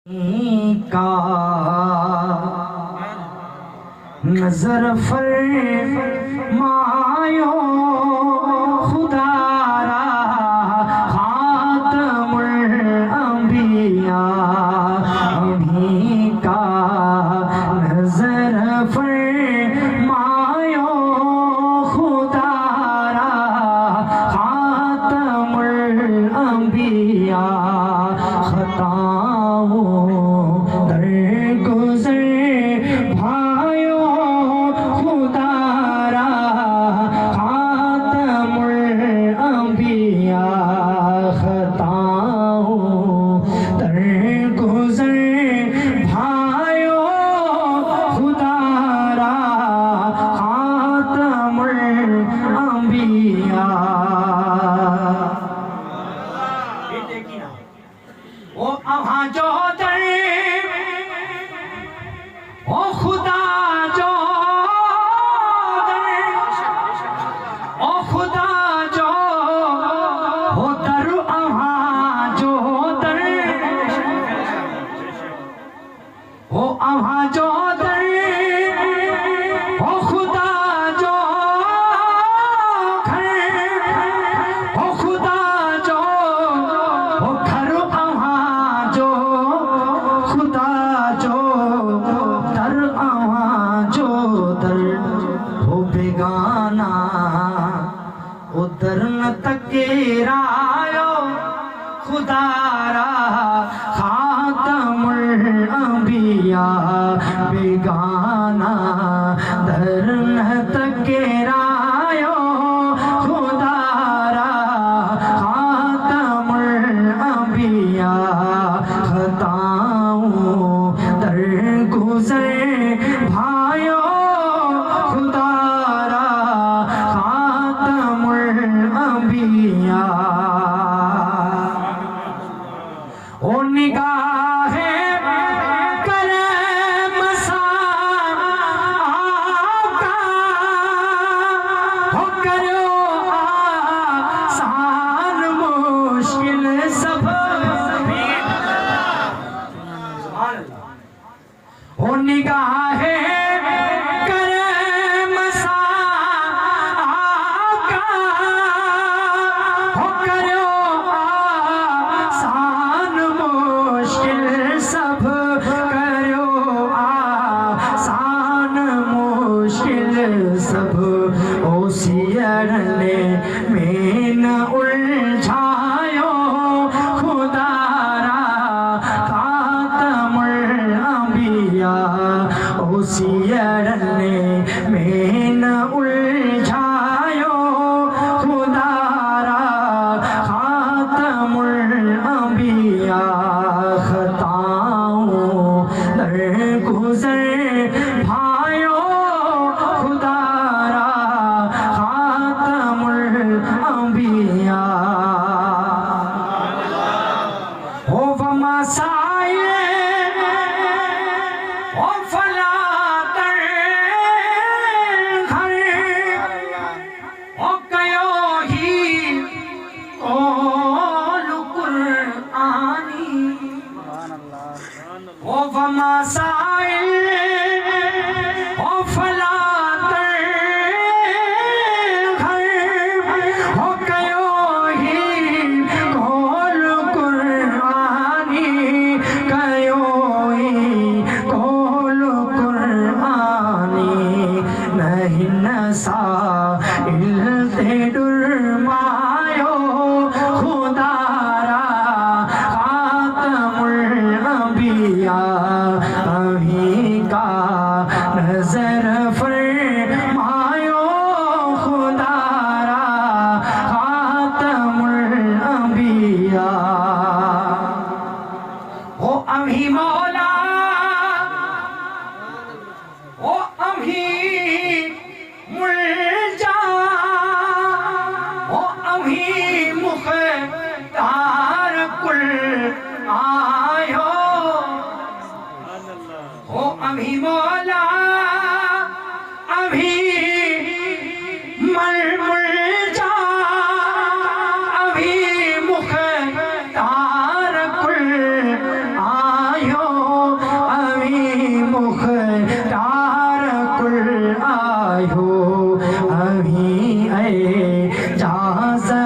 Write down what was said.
का नजर फरमायो खुदारा खातमुल अंबिया का नजर फरमायो खुदारा खातमुल अंबिया खताओं उधर न तकेरायो खुदारा खातमुल अंबिया बेगाना दर न तकेरायो खुदारा खातमुल अंबिया खताऊं दर गुजर भायो ओ निगाहे करम आका हो करो आसान मुश्किल सब ओ निगाहे सब ओसियरने में न उलझायो खुदारा खातमुल अंबिया ओसियरने में न उलझायो खुदारा खातमुल अंबिया खताओं दर गुजर भायो नजर फरमायो खुदारा खातमुल अंबिया ओ अभी मौला ओ अभी मुलजा ओ अभी मुख्तार कुल आयो ओ अभी मौला अभी मुल जा अभी मुख्तार कुल आयो माझा